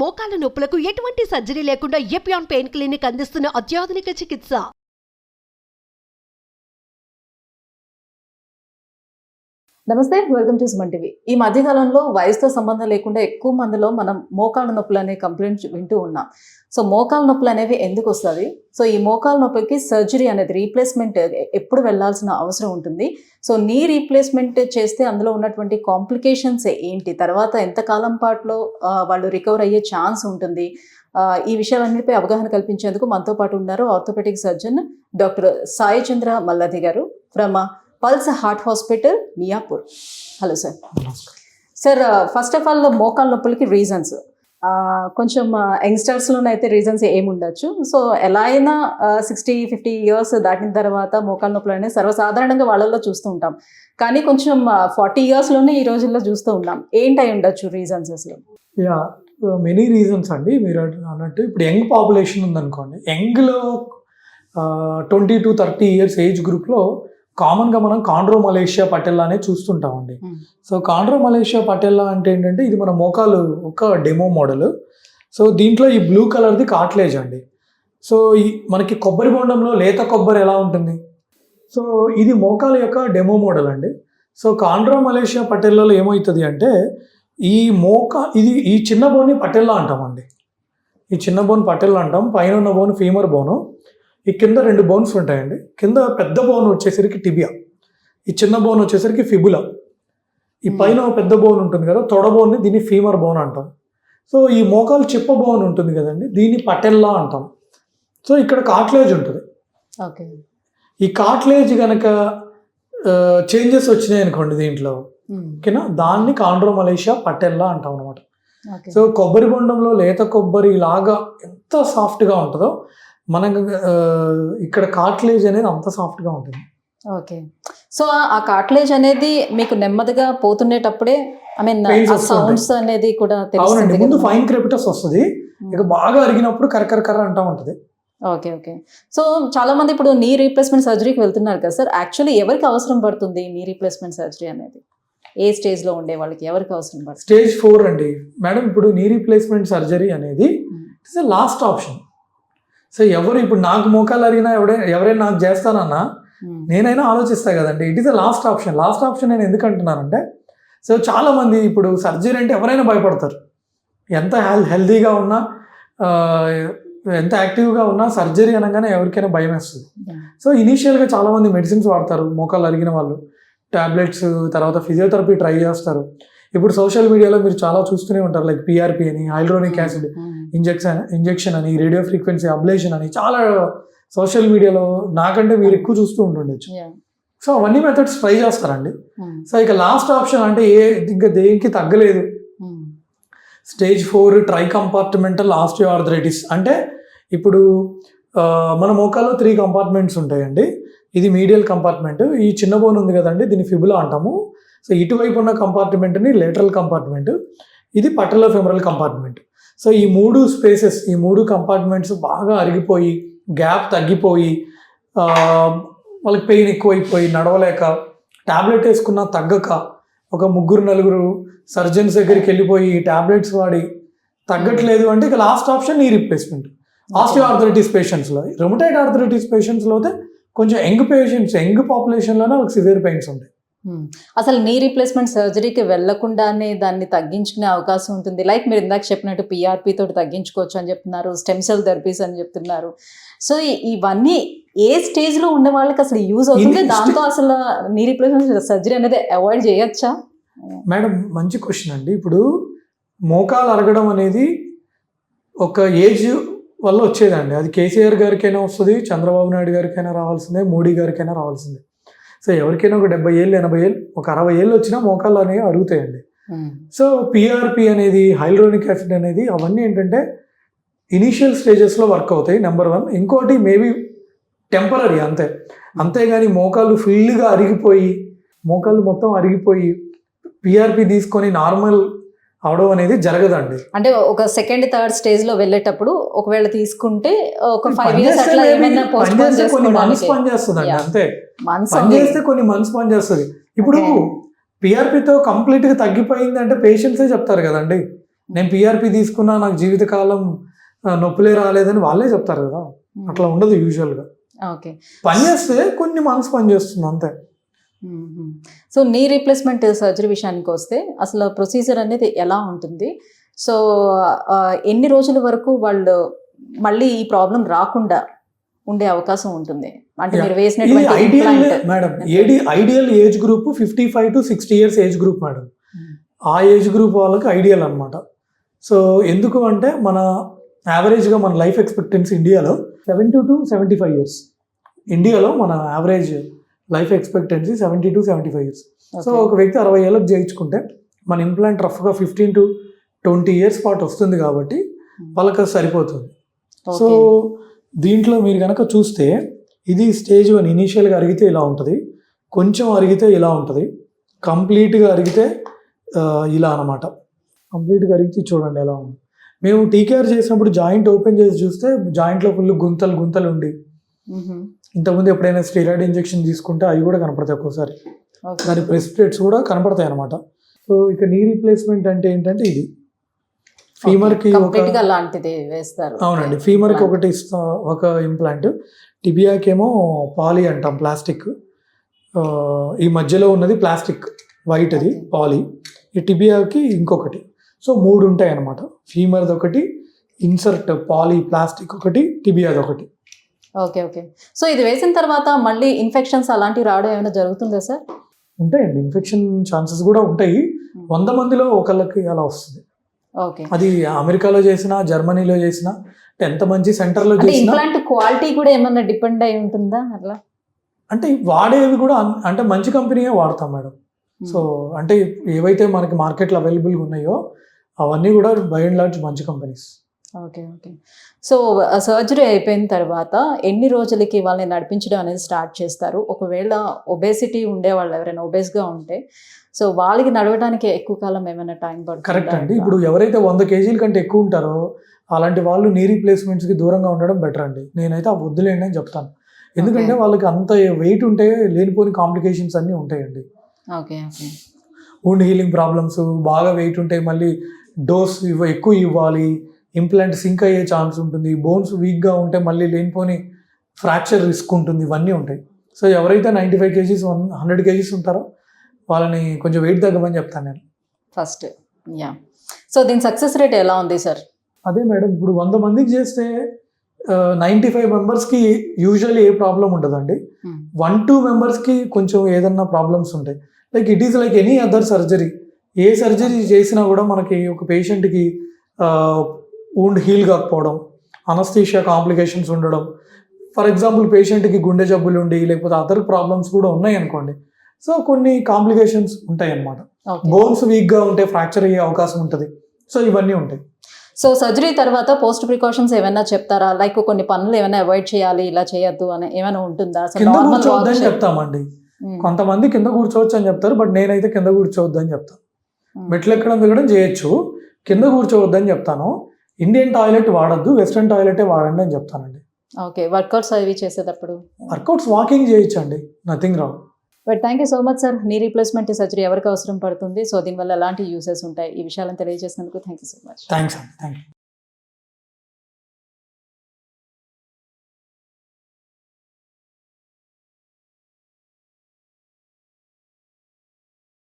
మోకాల నొప్పులకు ఎటువంటి సర్జరీ లేకుండా ఎపియాన్ పెయిన్ క్లినిక్ అందిస్తున్న అత్యాధునిక చికిత్స. నమస్తే, వెల్కమ్ టు సుమన్ టీవీ. ఈ మధ్యకాలంలో వయసుతో సంబంధం లేకుండా ఎక్కువ మందిలో మనం మోకాళ్ళ నొప్పులు అనే కంప్లైంట్ వింటూ ఉన్నాం. సో మోకాళ్ళ నొప్పులు అనేవి ఎందుకు వస్తుంది? సో ఈ మోకాళ్ళ నొప్పికి సర్జరీ అనేది రీప్లేస్మెంట్ ఎప్పుడు వెళ్లాల్సిన అవసరం ఉంటుంది? సో నీ రీప్లేస్మెంట్ చేస్తే అందులో ఉన్నటువంటి కాంప్లికేషన్స్ ఏంటి, తర్వాత ఎంతకాలం పాటులో వాళ్ళు రికవర్ అయ్యే ఛాన్స్ ఉంటుంది? ఈ విషయాలన్నిటిపై అవగాహన కల్పించేందుకు మనతో పాటు ఉన్నారు ఆర్థోపెడిక్ సర్జన్ డాక్టర్ సాయి చంద్ర మల్లాది గారు from pulse heart hospital, Miyapur. Hello sir. Sir, first of all మోకాళ్ళ నొప్పులకి రీజన్స్ కొంచెం యంగ్స్టర్స్లోనైతే రీజన్స్ ఏముండొచ్చు. సో ఎలా అయినా 60-50 ఇయర్స్ దాటిన తర్వాత మోకాళ్ళ నొప్పులు అనేది సర్వసాధారణంగా వాళ్ళల్లో చూస్తూ ఉంటాం. కానీ కొంచెం 40 ఇయర్స్లోనే ఈ రోజుల్లో చూస్తూ ఉన్నాం. ఏంటై ఉండొచ్చు రీజన్స్ అసలు? యా, మెనీ రీజన్స్ అండి. మీరు అన్నట్టు ఇప్పుడు యంగ్ పాపులేషన్ ఉందనుకోండి, యంగ్లో 20 to 30 ఇయర్స్ ఏజ్ గ్రూప్లో కామన్గా మనం కాండ్రోమలేషియా పటెల్లా అనేది చూస్తుంటామండి. సో కాండ్రోమలేషియా పటెల్లా అంటే ఏంటంటే ఇది మన మోకాలు ఒక డెమో మోడల్. సో దీంట్లో ఈ బ్లూ కలర్ది కార్టిలేజ్ అండి. సో ఈ మనకి కొబ్బరి బొండంలో లేత కొబ్బరి ఎలా ఉంటుంది, సో ఇది మోకాలు యొక్క డెమో మోడల్ అండి. సో కాండ్రోమలేషియా పటెల్లాలో ఏమవుతుంది అంటే ఈ చిన్న బోన్ని పటెల్లా అంటామండి. ఈ చిన్న బోన్ పటెల్లా అంటాం. పైన ఉన్న బోన్ ఫీమర్ బోను, ఈ కింద 2 బోన్స్ ఉంటాయండి. కింద పెద్ద బోన్ వచ్చేసరికి టిబియా, ఈ చిన్న బోన్ వచ్చేసరికి ఫిబులా. ఈ పైన పెద్ద బోన్ ఉంటుంది కదా, తొడ బోన్ని, దీన్ని ఫీమర్ బోన్ అంటాం. సో ఈ మోకాలు చిప్ప బోన్ ఉంటుంది కదండి, దీన్ని పటెల్లా అంటాం. సో ఇక్కడ కార్టిలేజ్ ఉంటుంది. ఓకే, ఈ కార్టిలేజ్ కనుక చేంజెస్ వచ్చినాయి అనుకోండి దీంట్లో, ఓకేనా, దాన్ని కాండ్రోమలేషియా పటెల్లా అంటాం అనమాట. సో కొబ్బరి బొండంలో లేత కొబ్బరి లాగా ఎంత సాఫ్ట్గా ఉంటుందో మనకు ఇక్కడ కార్టిలేజ్ అనేది అంత సాఫ్ట్గా ఉంటుంది. ఓకే, సో ఆ కార్టిలేజ్ అనేది మీకు నెమ్మదిగా పోతుండేటప్పుడే సౌండ్స్ అనేది కూడా అవునండి. ముందు ఫైన్ క్రెపిటస్ వస్తుంది, ఇక బాగా అరిగినప్పుడు కర్ర అంటా ఉంటుంది. Okay okay. సో చాలా మంది ఇప్పుడు నీ రీప్లేస్మెంట్ సర్జరీకి వెళ్తున్నారు కదా సార్, యాక్చువల్లీ ఎవరికి అవసరం పడుతుంది నీ రీప్లేస్మెంట్ సర్జరీ అనేది? ఏ స్టేజ్లో ఉండే వాళ్ళకి ఎవరికి అవసరం పడుతుంది? స్టేజ్ 4 అండి మేడం. ఇప్పుడు నీ రీప్లేస్మెంట్ సర్జరీ అనేది it's a last option. So ఎవరు ఇప్పుడు నాకు మోకాలు అరిగినా ఎవరైనా నాకు చేస్తానన్నా నేనైనా ఆలోచిస్తా కదండి. It is a last option. Last option నేను ఎందుకు అంటున్నానంటే, సో చాలామంది ఇప్పుడు సర్జరీ అంటే ఎవరైనా భయపడతారు. ఎంత హెల్తీగా ఉన్నా, ఎంత యాక్టివ్గా ఉన్నా సర్జరీ అనగానే ఎవరికైనా భయం వేస్తుంది. సో ఇనీషియల్గా చాలామంది మెడిసిన్స్ వాడతారు. మోకాలు అరిగిన వాళ్ళు టాబ్లెట్స్, తర్వాత ఫిజియోథెరపీ ట్రై చేస్తారు. ఇప్పుడు సోషల్ మీడియాలో మీరు చాలా చూస్తూనే ఉంటారు, లైక్ PRP అని, హైడ్రోనిక్ యాసిడ్ ఇంజెక్షన్ అని, రేడియో ఫ్రీక్వెన్సీ అబ్లేషన్ అని, చాలా సోషల్ మీడియాలో నాకంటే మీరు ఎక్కువ చూస్తూ ఉంటుండొచ్చు. సో అవన్నీ మెథడ్స్ ట్రై చేస్తారండి. సో ఇక లాస్ట్ ఆప్షన్ అంటే ఇంకా దేనికి తగ్గలేదు, స్టేజ్ 4 ట్రై కంపార్ట్మెంటల్ ఆస్టియోఆర్థరైటిస్. అంటే ఇప్పుడు మన మోకాల్లో 3 కంపార్ట్మెంట్స్ ఉంటాయండి. ఇది మీడియల్ కంపార్ట్మెంట్, ఈ చిన్న బోన్ ఉంది కదండి, దీన్ని ఫిబులా అంటాము. సో ఇటువైపు ఉన్న కంపార్ట్మెంట్ని లేటరల్ కంపార్ట్మెంట్, ఇది పటెల్లో ఫెమరల్ కంపార్ట్మెంట్. సో ఈ 3 స్పేసెస్, ఈ 3 కంపార్ట్మెంట్స్ బాగా అరిగిపోయి, గ్యాప్ తగ్గిపోయి, వాళ్ళకి పెయిన్ ఎక్కువైపోయి, నడవలేక, టాబ్లెట్ వేసుకున్నా తగ్గక, ఒక 3-4 సర్జన్స్ దగ్గరికి వెళ్ళిపోయి టాబ్లెట్స్ వాడి తగ్గట్లేదు అంటే ఇక లాస్ట్ ఆప్షన్ నీ రీప్లేస్మెంట్. ఆస్టియోఆర్థరైటిస్ పేషెంట్స్లో, రుమటాయిడ్ ఆర్థరైటిస్ పేషెంట్స్లో అయితే కొంచెం యంగ్ పాపులేషన్లోనే వాళ్ళకి సివియర్ పెయిన్స్ ఉంటాయి. అసలు నీ రీప్లేస్మెంట్ సర్జరీకి వెళ్లకుండానే దాన్ని తగ్గించుకునే అవకాశం ఉంటుంది. లైక్ మీరు ఇందాక చెప్పినట్టు PRP తోటి తగ్గించుకోవచ్చు అని చెప్తున్నారు, స్టెమ్ సెల్ థెరపీస్ అని చెప్తున్నారు. సో ఇవన్నీ ఏ స్టేజ్లో ఉండే వాళ్ళకి అసలు యూజ్ అవుతుంది? దాంతో అసలు నీ రీప్లేస్మెంట్ సర్జరీ అనేది అవాయిడ్ చేయొచ్చా? మేడం, మంచి క్వశ్చన్ అండి. ఇప్పుడు మోకాలు అరగడం అనేది ఒక ఏజ్ వల్ల వచ్చేదండి. అది కేసీఆర్ గారికైనా వస్తుంది, చంద్రబాబు నాయుడు గారికైనా రావాల్సిందే, మోడీ గారికైనా రావాల్సిందే. సో ఎవరికైనా ఒక 70 ఏళ్ళు, 80 ఏళ్ళు, ఒక 60 ఏళ్ళు వచ్చినా మోకాళ్ళు అనేవి అరుగుతాయండి. సో PRP అనేది, హైడ్రోనిక్ యాసిడ్ అనేది, అవన్నీ ఏంటంటే ఇనీషియల్ స్టేజెస్లో వర్క్ అవుతాయి, నెంబర్ 1. ఇంకోటి మేబీ టెంపరీ, అంతేగాని మోకాళ్ళు ఫుల్గా అరిగిపోయి, మోకాళ్ళు మొత్తం అరిగిపోయి PRP తీసుకొని నార్మల్ అవడం అనేది జరగదండి. అంటే ఒక సెకండ్ థర్డ్ స్టేజ్ లో వెళ్ళేటప్పుడు ఒకవేళ తీసుకుంటే ఒక 5 years అట్లా ఏమైనా పోస్ట్పోన్ చేసుకోవడానికి కొన్ని మంత్స్ పని చేస్తుందండి. అంతే, పని చేస్తే కొన్ని మంత్స్ పని చేస్తుంది. ఇప్పుడు PRPతో కంప్లీట్ గా తగ్గిపోయింది అంటే పేషెంట్సే చెప్తారు కదండి. నేను పిఆర్పి తీసుకున్నా నాకు జీవితకాలం నొప్పులే రాలేదని వాళ్ళే చెప్తారు కదా. అట్లా ఉండదు యూజువల్గా. ఓకే. పని చేస్తే కొన్ని మంత్స్ పని చేస్తుంది అంతే. సో నీ రీప్లేస్మెంట్ సర్జరీ విషయానికి వస్తే అసలు ప్రొసీజర్ అనేది ఎలా ఉంటుంది? సో ఎన్ని రోజుల వరకు వాళ్ళు మళ్ళీ ఈ ప్రాబ్లం రాకుండా ఉండే అవకాశం ఉంటుంది? అంటే మీరు వేసినటువంటి madam ideal age group 55 to 60 years age group madam. ఆ ఏజ్ గ్రూప్ వాళ్ళకి ఐడియల్ అనమాట. సో ఎందుకు అంటే మన యావరేజ్గా మన లైఫ్ ఎక్స్పెక్టెన్సీ ఇండియాలో 70 to 75 years. ఇండియాలో మన average life expectancy 70 to 75 years. So ఒక వ్యక్తి 60 ఏళ్ళకి చేయించుకుంటే మన ఇంప్లాంట్ రఫ్గా 15 to 20 years పాటు వస్తుంది కాబట్టి వాళ్ళకి అది సరిపోతుంది. సో దీంట్లో మీరు కనుక చూస్తే ఇది స్టేజ్ 1 ఇనీషియల్గా అరిగితే ఇలా ఉంటుంది, కొంచెం అరిగితే ఇలా ఉంటుంది, కంప్లీట్గా అరిగితే ఇలా అనమాట. కంప్లీట్గా అరిగితే చూడండి ఎలా ఉంది. మేము టీకేఆర్ చేసినప్పుడు జాయింట్ ఓపెన్ చేసి చూస్తే జాయింట్లో ఫుల్ గుంతలు ఉండి, ఇంతకుముందు ఎప్పుడైనా స్టెరాయిడ్ ఇంజెక్షన్ తీసుకుంటే అవి కూడా కనపడతాయి, ఒక్కోసారి దాని ప్రెసిపిటేట్స్ కూడా కనపడతాయి అనమాట. సో ఇక నీ రీప్లేస్మెంట్ అంటే ఏంటంటే ఇది ఫీమర్కి అలాంటిది వేస్తారు. అవునండి, ఫీమర్కి ఒకటి ఒక ఇంప్లాంట్, టిబియాకి ఏమో పాలీ అంటాం ప్లాస్టిక్. ఈ మధ్యలో ఉన్నది ప్లాస్టిక్ వైట్, అది పాలీ. ఈ టిబియాకి ఇంకొకటి. సో 3 ఉంటాయి అన్నమాట. ఫీమర్ది ఒకటి, ఇన్సర్ట్ పాలీ ప్లాస్టిక్ ఒకటి, టిబియాది ఒకటి. Okay okay. సో ఇది వేసిన తర్వాత మళ్ళీ ఇన్ఫెక్షన్స్ అలాంటివి రావడం ఏమైనా జరుగుతుందా సార్? ఉంటాయండి, ఇన్ఫెక్షన్ ఛాన్సెస్ కూడా ఉంటాయి. 100 మందిలో ఒకళ్ళకి అలా వస్తుంది. ఓకే. అది అమెరికాలో చేసినా జర్మనీలో చేసినా ఎంత మంచి సెంటర్లో చేసినా ఇంప్లాంట్ క్వాలిటీ కూడా ఏమన్నా డిపెండ్ అయి ఉంటుందా అట్లా? అంటే వాడేవి కూడా అంటే మంచి కంపెనీయే వాడతాం మేడం. సో అంటే ఏవైతే మనకి మార్కెట్లో అవైలబుల్గా ఉన్నాయో అవన్నీ కూడా బై అండ్ లార్జ్ మంచి companies. Okay okay. So surgery అయిపోయిన తర్వాత ఎన్ని రోజులకి వాళ్ళని నడిపించడం అనేది స్టార్ట్ చేస్తారు? ఒకవేళ ఒబేసిటీ ఉండే వాళ్ళు ఎవరైనా ఒబేస్గా ఉంటే సో వాళ్ళకి నడవడానికి ఎక్కువ కాలం ఏమైనా టైం పడుతుంది? కరెక్ట్ అండి. ఇప్పుడు ఎవరైతే 100 kgs కంటే ఎక్కువ ఉంటారో అలాంటి వాళ్ళు నీ రీప్లేస్మెంట్స్కి దూరంగా ఉండడం బెటర్ అండి. నేనైతే ఆ వద్దులేండి అని చెప్తాను. ఎందుకంటే వాళ్ళకి అంత వెయిట్ ఉంటే లేనిపోని కాంప్లికేషన్స్ అన్నీ ఉంటాయండి. Okay okay. Wound healing problems, బాగా వెయిట్ ఉంటే మళ్ళీ డోస్ ఎక్కువ ఇవ్వాలి, ఇంప్లాంట్ సింక్ అయ్యే ఛాన్స్ ఉంటుంది, బోన్స్ వీక్గా ఉంటే మళ్ళీ లేనిపోని ఫ్రాక్చర్ రిస్క్ ఉంటుంది, ఇవన్నీ ఉంటాయి. సో ఎవరైతే 95 kgs 100 kgs ఉంటారో వాళ్ళని కొంచెం వెయిట్ తగ్గమని చెప్తాను నేను ఫస్ట్. యా. సో దీని సక్సెస్ రేట్ ఎలా ఉంది సార్? అదే మేడం, ఇప్పుడు 100 మందికి చేస్తే 95 మెంబర్స్కి యూజువల్లీ ఏ ప్రాబ్లం ఉండదండి. 1-2 మెంబర్స్కి కొంచెం ఏదన్నా ప్రాబ్లమ్స్ ఉంటాయి. Like it is like any other surgery. A surgery చేసినా కూడా మనకి ఒక పేషెంట్కి వూండ్ హీల్ కాకపోవడం, అనస్థీషియా కాంప్లికేషన్స్ ఉండడం, ఫర్ ఎగ్జాంపుల్ పేషెంట్కి గుండె జబ్బులు ఉండి లేకపోతే అదర్ ప్రాబ్లమ్స్ కూడా ఉన్నాయి అనుకోండి, సో కొన్ని కాంప్లికేషన్స్ ఉంటాయి అన్నమాట. బోన్స్ వీక్గా ఉంటే ఫ్రాక్చర్ అయ్యే అవకాశం ఉంటుంది. సో ఇవన్నీ ఉంటాయి. సో సర్జరీ తర్వాత పోస్ట్ ప్రికాషన్స్ ఏమైనా చెప్తారా? లైక్ కొన్ని పనులు ఏమైనా అవాయిడ్ చేయాలి, ఇలా చేయొద్దు అని ఏమైనా ఉంటుందా? కింద కూర్చోవద్దని చెప్తామండి. కొంతమంది కింద కూర్చోవచ్చు అని చెప్తారు, బట్ నేనైతే కింద కూర్చోవద్దు అని చెప్తాను. మెట్లు ఎక్కడం దిగడం చేయొచ్చు, కింద కూర్చోవద్దని చెప్తాను. ఇండియన్ టాయిలెట్ వాడద్దు, వెస్ట్రన్ టాయిలెటే వాడండి అని చెప్తానండి. ఓకే. వర్కౌట్స్ అవి చేసేటప్పుడు వర్కౌట్స్ వాకింగ్ చేయొచ్చు అండి, nothing wrong. But thank you so much sir. Knee replacement surgery ఎవరికి అవసరం పడుతుంది, సో దీనివల్ల ఎలాంటి యూసెస్ ఉంటాయి, ఈ విషయాలను తెలియజేసినందుకు thank you so much. Thanks అండి. Thank you.